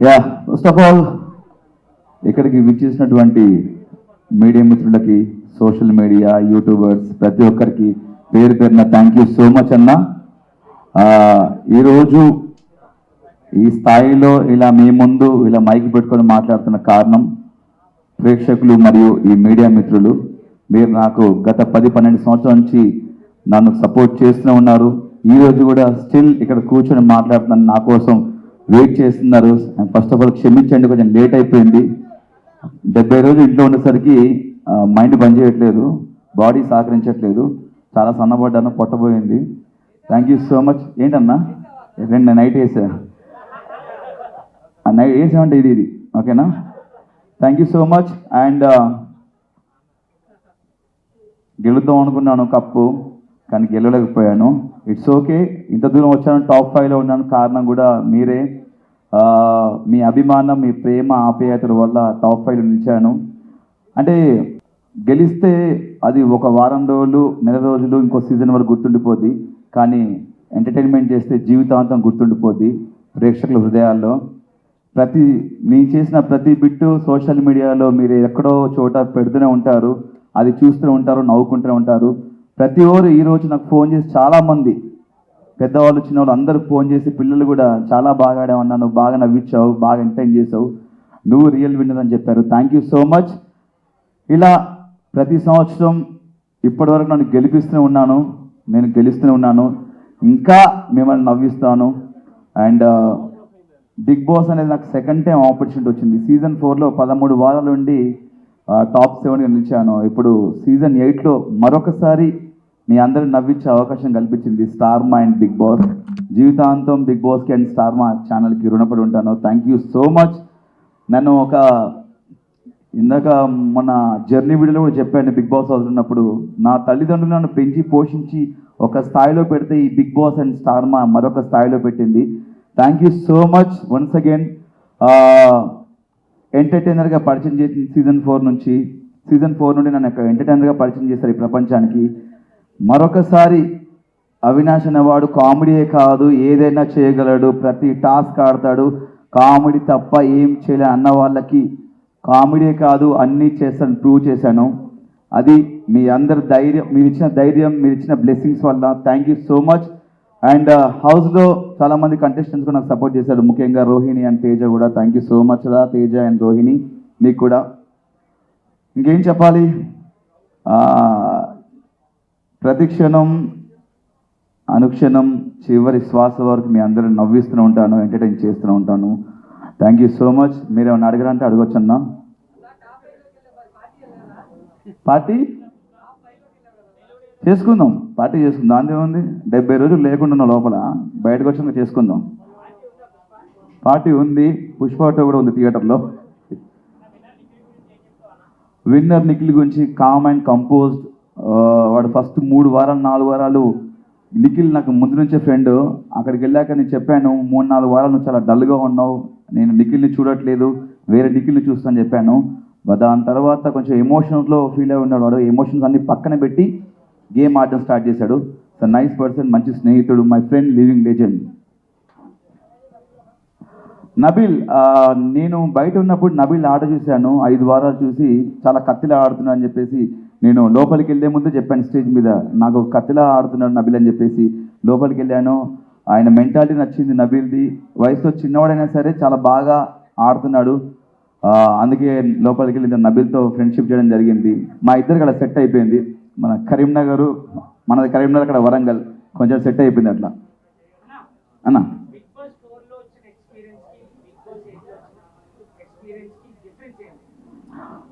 Yeah first of all ఇక్కడికి విచ్చేసినటువంటి media మిత్రులకి, సోషల్ మీడియా యూట్యూబర్స్ ప్రతి ఒక్కరికి పేరు పేరున థ్యాంక్ యూ సో మచ్ అన్న. ఈరోజు ఈ స్థాయిలో ఇలా మీ ముందు ఇలా మైక్ పెట్టుకొని మాట్లాడుతున్న కారణం ప్రేక్షకులు మరియు ఈ మీడియా మిత్రులు. మీరు నాకు గత 10-12 సంవత్సరాల నుంచి నన్ను సపోర్ట్ చేస్తూనే ఉన్నారు. ఈరోజు కూడా స్టిల్ ఇక్కడ కూర్చొని మాట్లాడుతున్నాను, నా కోసం వెయిట్ చేస్తున్నారు. ఫస్ట్ ఆఫ్ ఆల్ క్షమించండి, కొంచెం లేట్ అయిపోయింది. 70 రోజులు ఇంట్లో ఉండేసరికి మైండ్ పనిచేయట్లేదు, బాడీ సహకరించట్లేదు, చాలా సన్నబడ్డాను, పొట్టబోయింది. Thank you so much. ఏంటన్నా 2 నైట్ వేసా, నైట్ వేసామంటే ఇది ఓకేనా. Thank you so much. And గెలుద్దాం అనుకున్నాను కప్పు, కానీ గెలవలేకపోయాను. It's okay. ఇంత దూరం వచ్చాను, టాప్ 5లో ఉన్నాను, కారణం కూడా మీరే. మీ అభిమానం, మీ ప్రేమ, ఆప్యాయతల వల్ల టాప్ 5లో నిలిచాను. అంటే గెలిస్తే అది ఒక వారం రోజులు, నెల రోజులు, ఇంకో సీజన్ వరకు గుర్తుండిపోద్ది. కానీ ఎంటర్టైన్మెంట్ చేస్తే జీవితాంతం గుర్తుండిపోద్ది ప్రేక్షకుల హృదయాల్లో. నేను చేసిన ప్రతి బిట్టు సోషల్ మీడియాలో మీరు ఎక్కడో చోట పెడుతూనే ఉంటారు, అది చూస్తూనే ఉంటారు, నవ్వుకుంటూనే ఉంటారు. ప్రతి ఒక్కరు ఈరోజు నాకు ఫోన్ చేసి, చాలామంది పెద్దవాళ్ళు చిన్నవాళ్ళు అందరూ ఫోన్ చేసి, పిల్లలు కూడా చాలా బాగా ఆడామన్నాను, బాగా నవ్వించావు, బాగా ఎంటర్టైన్ చేసావు, నువ్వు రియల్ విన్నర్ అని చెప్పారు. Thank you so much. ఇలా ప్రతి సంవత్సరం ఇప్పటివరకు నన్ను గెలిపిస్తూనే ఉన్నాను, నేను గెలుస్తూనే ఉన్నాను, ఇంకా మిమ్మల్ని నవ్విస్తాను. అండ్ బిగ్ బాస్ అనేది నాకు సెకండ్ టైం ఆపర్చునిటీ వచ్చింది. సీజన్ 4లో 13 వారాల నుండి టాప్ 7గా నిలిచాను. ఇప్పుడు సీజన్ 8లో మరొకసారి మీ అందరూ నవ్వించే అవకాశం కల్పించింది స్టార్ మా అండ్ బిగ్ బాస్. జీవితాంతం బిగ్ బాస్కి అండ్ స్టార్ మా ఛానల్కి రుణపడి ఉంటాను. Thank you so much. నన్ను ఇందాక మన జర్నీ వీడియోలో కూడా చెప్పాను, బిగ్ బాస్ హౌస్ ఉన్నప్పుడు నా తల్లిదండ్రులు నన్ను పెంచి పోషించి ఒక స్థాయిలో పెడితే ఈ బిగ్ బాస్ అండ్ స్టార్ మా మరొక స్థాయిలో పెట్టింది. Thank you so much once again. ఎంటర్టైనర్గా పరిచయం చేసింది సీజన్ 4 నుండి నన్ను ఎంటర్టైనర్గా పరిచయం చేశారు ఈ ప్రపంచానికి. మరొకసారి అవినాష్ అనేవాడు కామెడీయే కాదు, ఏదైనా చేయగలడు, ప్రతి టాస్క్ ఆడతాడు, కామెడీ తప్ప ఏం చేయలే అన్న వాళ్ళకి కామెడీయే కాదు అన్నీ చేస్తాను ప్రూవ్ చేశాను. అది మీ అందరి ధైర్యం, మీరు ఇచ్చిన ధైర్యం, మీరు ఇచ్చిన బ్లెస్సింగ్స్ వల్ల. Thank you so much. And హౌస్లో చాలామంది కంటెస్టెంట్స్ కూడా నాకు సపోర్ట్ చేశారు, ముఖ్యంగా రోహిణి అండ్ తేజ కూడా. థ్యాంక్ యూ సో మచ్ రా తేజ అండ్ రోహిణి, మీకు కూడా. ఇంకేం చెప్పాలి, ప్రతి క్షణం అనుక్షణం చివరి శ్వాస వరకు మీ అందరూ నవ్విస్తూనే ఉంటాను, ఎంటర్టైన్ చేస్తూనే ఉంటాను. Thank you so much. మీరు ఏమైనా అడగరంటే అడగొచ్చన్నా. పార్టీ చేసుకుందాం, పార్టీ చేసుకుందాం, అంతేముంది. 70 రోజులు లేకుండా లోపల, బయటకు వచ్చాక చేసుకుందాం. పార్టీ ఉంది, పుష్ప కూడా ఉంది థియేటర్లో. విన్నర్ నిఖిల్ గురించి కామ్ అండ్ కంపోజ్డ్. వాడు ఫస్ట్ 3 వారాలు 4 వారాలు నిఖిల్ నాకు ముందు నుంచే ఫ్రెండ్. అక్కడికి వెళ్ళాక నేను చెప్పాను, 3-4 వారాలు నువ్వు చాలా డల్గా ఉన్నావు, నేను నిఖిల్ని చూడట్లేదు, వేరే నిఖిల్ని చూస్తాను చెప్పాను. దాని తర్వాత కొంచెం ఎమోషన్స్లో ఫీల్ అయి ఉన్నాడు వాడు. ఎమోషన్స్ అన్ని పక్కన పెట్టి గేమ్ ఆడడం స్టార్ట్ చేశాడు. సో నైస్ పర్సన్, మంచి స్నేహితుడు, my friend, living legend. Nabeel, నేను బయట ఉన్నప్పుడు నబీల్ ఆట చూశాను, 5 వారాలు చూసి చాలా కత్తిలా ఆడుతున్నాడు అని చెప్పేసి నేను లోపలికి వెళ్ళే ముందు చెప్పాను స్టేజ్ మీద, నాకు కత్తిలా ఆడుతున్నాడు నబీల్ అని చెప్పేసి. లోపలికి వెళ్ళాను, ఆయన మెంటాలిటీ నచ్చింది నబీల్ది. వయసులో చిన్నవాడైనా సరే చాలా బాగా ఆడుతున్నాడు. అందుకే లోపలికి వెళ్ళి నబీల్తో ఫ్రెండ్షిప్ చేయడం జరిగింది. మా ఇద్దరికి అక్కడ సెట్ అయిపోయింది. మన కరీంనగర్, మనది కరీంనగర్, అక్కడ వరంగల్, కొంచెం సెట్ అయిపోయింది అట్లా అన్న.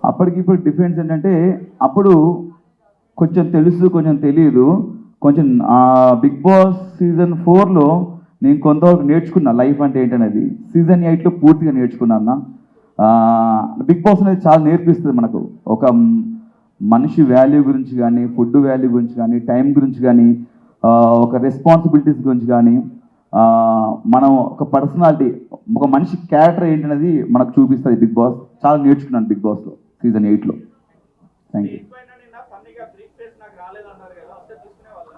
అప్పటికి ఇప్పుడు డిఫరెన్స్ ఏంటంటే, అప్పుడు కొంచెం తెలుసు, కొంచెం తెలియదు. కొంచెం బిగ్ బాస్ సీజన్ 4లో నేను కొంతవరకు నేర్చుకున్నా లైఫ్ అంటే ఏంటనేది. సీజన్ 8లో పూర్తిగా నేర్చుకున్నా. బిగ్ బాస్ అనేది చాలా నేర్పిస్తుంది మనకు, ఒక మనిషి వాల్యూ గురించి కానీ, ఫుడ్ వాల్యూ గురించి కానీ, టైం గురించి కానీ, ఒక రెస్పాన్సిబిలిటీస్ గురించి కానీ, మనం ఒక పర్సనాలిటీ, ఒక మనిషి క్యారెక్టర్ ఏంటనేది మనకు చూపిస్తుంది బిగ్ బాస్. చాలా నేర్చుకున్నాను బిగ్ బాస్లో సీజన్ 8లో. Thank you.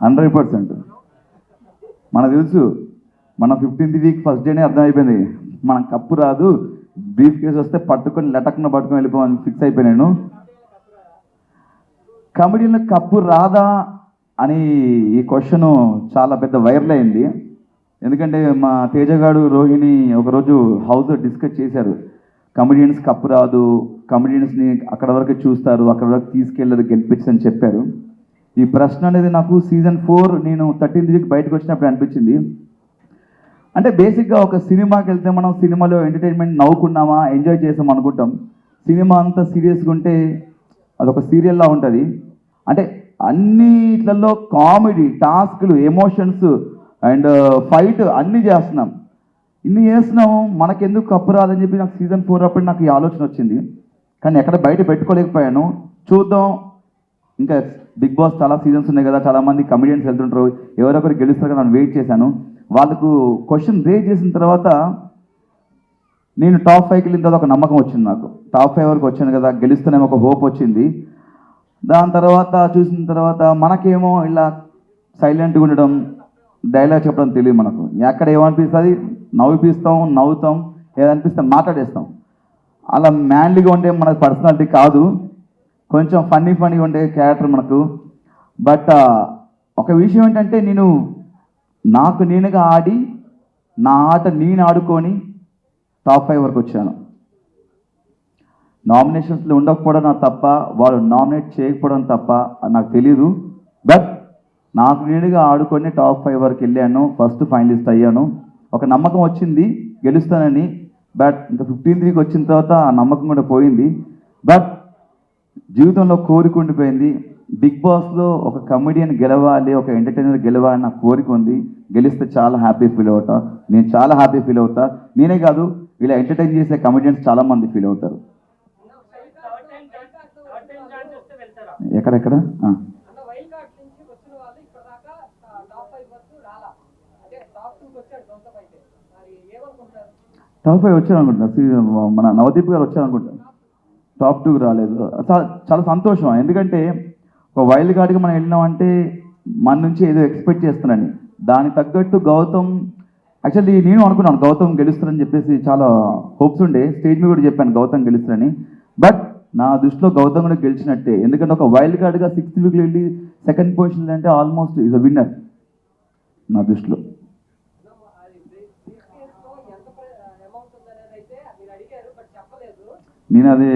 100%. మనకు తెలుసు, మన 15th వీక్ ఫస్ట్ డేనే అర్థమైపోయింది మనం కప్పు రాదు, బ్రీఫ్ కేసు వస్తే పట్టుకొని లటక్న పట్టుకొని వెళ్ళిపోవని ఫిక్స్ అయిపోయాను. కమెడీలో కప్పు రాదా అని ఈ క్వశ్చన్ చాలా పెద్ద వైరల్ అయింది. ఎందుకంటే మా తేజగాడు రోహిణి ఒకరోజు హౌస్లో డిస్కస్ చేశారు, కమెడియన్స్ కప్పు రాదు, కమెడియన్స్ని అక్కడ వరకు చూస్తారు, అక్కడ వరకు తీసుకెళ్ళరు, గెలిపించని చెప్పారు. ఈ ప్రశ్న అనేది నాకు సీజన్ 4 నేను 13th వీక్ బయటకు వచ్చినప్పుడు అనిపించింది. అంటే బేసిక్గా ఒక సినిమాకి వెళ్తే మనం సినిమాలో ఎంటర్టైన్మెంట్ నవ్వుకున్నామా, ఎంజాయ్ చేసాం అనుకుంటాం. సినిమా అంతా సీరియస్గా ఉంటే అదొక సీరియల్లా ఉంటుంది. అంటే అన్నిట్లలో కామెడీ, టాస్క్లు, ఎమోషన్స్ అండ్ ఫైట్ అన్నీ చేస్తున్నాం. ఇన్ని చేస్తున్నాము, మనకెందుకు కప్పు రాదని చెప్పి నాకు సీజన్ 4 అప్పుడు నాకు ఈ ఆలోచన వచ్చింది. కానీ ఎక్కడ బయట పెట్టుకోలేకపోయాను. చూద్దాం, ఇంకా బిగ్ బాస్ చాలా సీజన్స్ ఉన్నాయి కదా, చాలామంది కమెడియన్స్ వెళ్తుంటారు, ఎవరొకరు గెలుస్తారు కదా, నేను వెయిట్ చేశాను. వాళ్ళకు క్వశ్చన్ రేజ్ చేసిన తర్వాత నేను టాప్ 5కి వెళ్ళిన తర్వాత ఒక నమ్మకం వచ్చింది నాకు. టాప్ 5 వరకు వచ్చాను కదా, గెలుస్తూనేమో ఒక హోప్ వచ్చింది. దాని తర్వాత చూసిన తర్వాత మనకేమో ఇలా సైలెంట్గా ఉండడం, డైలాగ్ చెప్పడం తెలియదు మనకు. ఎక్కడ ఏమనిపిస్తుంది నవ్విపిస్తాం, నవ్వుతాం, ఏదనిపిస్తే మాట్లాడేస్తాం. అలా మ్యాన్లీగా ఉంటే మన పర్సనాలిటీ కాదు, కొంచెం ఫన్నీగా ఉండే క్యారెక్టర్ మనకు. బట్ ఒక విషయం ఏంటంటే నేను నాకు నేనుగా ఆడి నా ఆట నేను ఆడుకొని టాప్ 5 వరకు వచ్చాను. నామినేషన్స్లో ఉండకపోవడం నాకు తప్ప, వాళ్ళు నామినేట్ చేయకపోవడం తప్ప నాకు తెలీదు. బట్ నాకు నేనుగా ఆడుకొని టాప్ 5 వరకు వెళ్ళాను, ఫస్ట్ ఫైనలిస్ట్ అయ్యాను. ఒక నమ్మకం వచ్చింది గెలుస్తానని. బట్ ఇంకా 15th వీక్ వచ్చిన తర్వాత ఆ నమ్మకం కూడా పోయింది. బట్ జీవితంలో కోరిక ఉండిపోయింది. బిగ్ బాస్లో ఒక కమెడియన్ గెలవాలి, ఒక ఎంటర్టైనర్ గెలవాలని నాకు కోరిక ఉంది. గెలిస్తే చాలా హ్యాపీ ఫీల్ అవుతా, నేను చాలా హ్యాపీ ఫీల్ అవుతా. నేనే కాదు, ఇలా ఎంటర్టైన్ చేసే కమెడియన్స్ చాలామంది ఫీల్ అవుతారు. ఎక్కడెక్కడ టాప్ 5 వచ్చారు అనుకుంటున్నా, మన నవదీప్ గారు వచ్చారు అనుకుంటా. టాప్ 2 రాలేదు. చాలా సంతోషం. ఎందుకంటే ఒక వైల్డ్ కార్డ్కి మనం వెళ్ళినామంటే మన నుంచి ఏదో ఎక్స్పెక్ట్ చేస్తున్నాను. దానికి తగ్గట్టు గౌతమ్, యాక్చువల్లీ నేను అనుకున్నాను గౌతమ్ గెలుస్తారని చెప్పేసి, చాలా హోప్స్ ఉండే. స్టేజ్ మీద కూడా చెప్పాను గౌతమ్ గెలుస్తారని. బట్ నా దృష్టిలో గౌతమ్ కూడా గెలిచినట్టే. ఎందుకంటే ఒక వైల్డ్ కార్డ్గా 6th వీక్లో వెళ్ళి 2nd పొజిషన్ అంటే ఆల్మోస్ట్ ఈజ్ అ విన్నర్ నా దృష్టిలో. నేను అది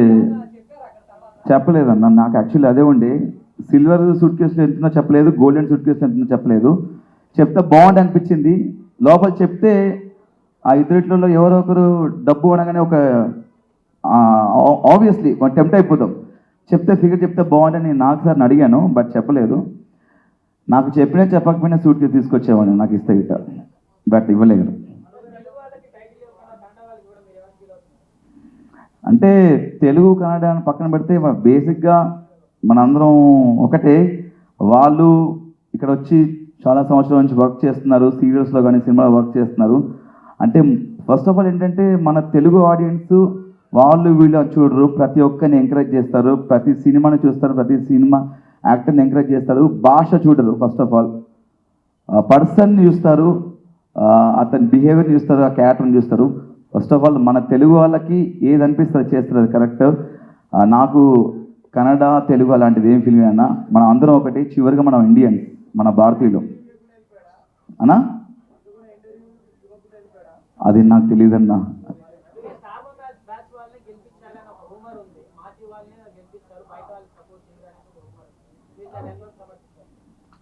చెప్పలేదన్న, నాకు యాక్చువల్లీ అదే ఉండే. సిల్వర్ సూట్ కేసులో ఎంతుందో చెప్పలేదు, గోల్డెన్ సూట్ కేసులో ఎంతుందో చెప్పలేదు. చెప్తే బాగుంది అనిపించింది. లోపల చెప్తే ఆ ఇద్దరిలో ఎవరో ఒకరు డబ్బు అనగానే ఒక ఆబ్వియస్లీ టెంప్ట్ అయిపోతాం. చెప్తే ఫిగర్ చెప్తే బాగుండని నాకు సార్ని అడిగాను, బట్ చెప్పలేదు. నాకు చెప్పినా చెప్పకపోయినా సూట్ కేసు తీసుకొచ్చేవాడిని నాకు ఇస్తే ఇట, బట్ ఇవ్వలేదు. అంటే తెలుగు కన్నడ అని పక్కన పెడితే బేసిక్గా మనందరం ఒకటే. వాళ్ళు ఇక్కడ వచ్చి చాలా సంవత్సరాల నుంచి వర్క్ చేస్తున్నారు, సీరియల్స్లో కానీ సినిమాలో వర్క్ చేస్తున్నారు. అంటే ఫస్ట్ ఆఫ్ ఆల్ ఏంటంటే మన తెలుగు ఆడియన్స్ వాళ్ళు వీళ్ళు చూడరు, ప్రతి ఒక్కరిని ఎంకరేజ్ చేస్తారు, ప్రతి సినిమాని చూస్తారు, ప్రతి సినిమా యాక్టర్ని ఎంకరేజ్ చేస్తారు. భాష చూడరు, ఫస్ట్ ఆఫ్ ఆల్ పర్సన్ని చూస్తారు, అతని బిహేవియర్ని చూస్తారు, ఆ క్యారెక్టర్ని చూస్తారు. ఫస్ట్ ఆఫ్ ఆల్ మన తెలుగు వాళ్ళకి ఏది అనిపిస్తుంది చేస్తారు, అది కరెక్ట్. నాకు కన్నడ తెలుగు అలాంటిది ఏం ఫీలింగ్ అన్నా, మనం అందరం ఒకటి. చివరిగా మనం ఇండియన్, మన భారతీయులు అన్నా, అది నాకు తెలియదన్నా.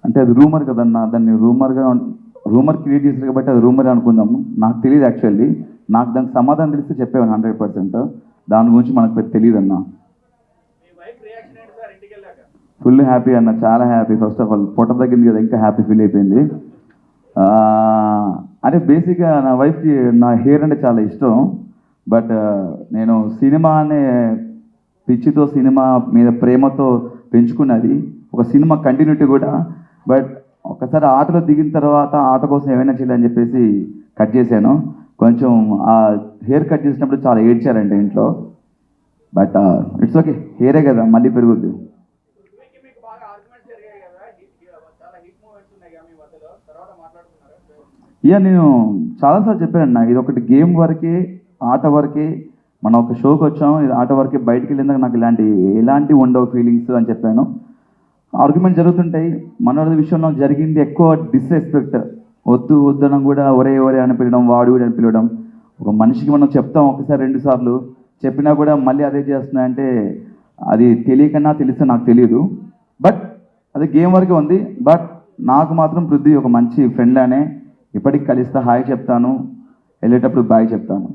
అంటే అది రూమర్ కదన్నా, దాన్ని రూమర్ క్రియేట్ చేశారు కాబట్టి అది రూమర్ అనుకుందాము. నాకు తెలియదు యాక్చువల్లీ. నాకు దానికి సమాధానం తెలిస్తే చెప్పేవాను 100%. దాని గురించి మనకు పెద్ద తెలియదు అన్న. ఫుల్ హ్యాపీ అన్న, చాలా హ్యాపీ. ఫస్ట్ ఆఫ్ ఆల్ పొట్ట తగ్గింది కదా, ఇంకా హ్యాపీ ఫీల్ అయిపోయింది. అంటే బేసిక్గా నా వైఫ్కి నా హెయిర్ అంటే చాలా ఇష్టం. బట్ నేను సినిమా అనే పిచ్చితో, సినిమా మీద ప్రేమతో పెంచుకున్నది, ఒక సినిమా కంటిన్యూటీ కూడా. బట్ ఒకసారి ఆటలో దిగిన తర్వాత ఆట కోసం ఏమైనా చేయాలని చెప్పేసి కట్ చేశాను. కొంచెం ఆ హెయిర్ కట్ చేసినప్పుడు చాలా ఏడ్చారండి ఇంట్లో. బట్ ఇట్స్ ఓకే, హెయిరే కదా, మళ్ళీ పెరుగుద్ది. ఇక నేను చాలాసార్లు చెప్పాను ఇది ఒకటి గేమ్ వరకే, ఆట వరకే, మనం ఒక షోకి వచ్చాం, ఇది ఆట వరకే, బయటికి వెళ్ళిందాక నాకు ఎలాంటి ఉండవు ఫీలింగ్స్ అని చెప్పాను. ఆర్గ్యుమెంట్ జరుగుతుంటాయి, మనోడి విషయంలో జరిగింది ఎక్కువ డిస్రెస్పెక్ట్, వద్దు వద్దనం కూడా ఒరే ఒరే అని పిలవడం, వాడు వీడు అని పిలవడం. ఒక మనిషికి మనం చెప్తాం ఒకసారి 2 సార్లు చెప్పినా కూడా మళ్ళీ అదే చేస్తున్నాయంటే అది తెలియకన్నా తెలిస్తే నాకు తెలియదు. బట్ అది గేమ్ వరకే ఉంది. బట్ నాకు మాత్రం పృథ్వీ ఒక మంచి ఫ్రెండ్ లానే, ఇప్పటికి కలిస్తే హాయ్ చెప్తాను, వెళ్ళేటప్పుడు బాయ్ చెప్తాను.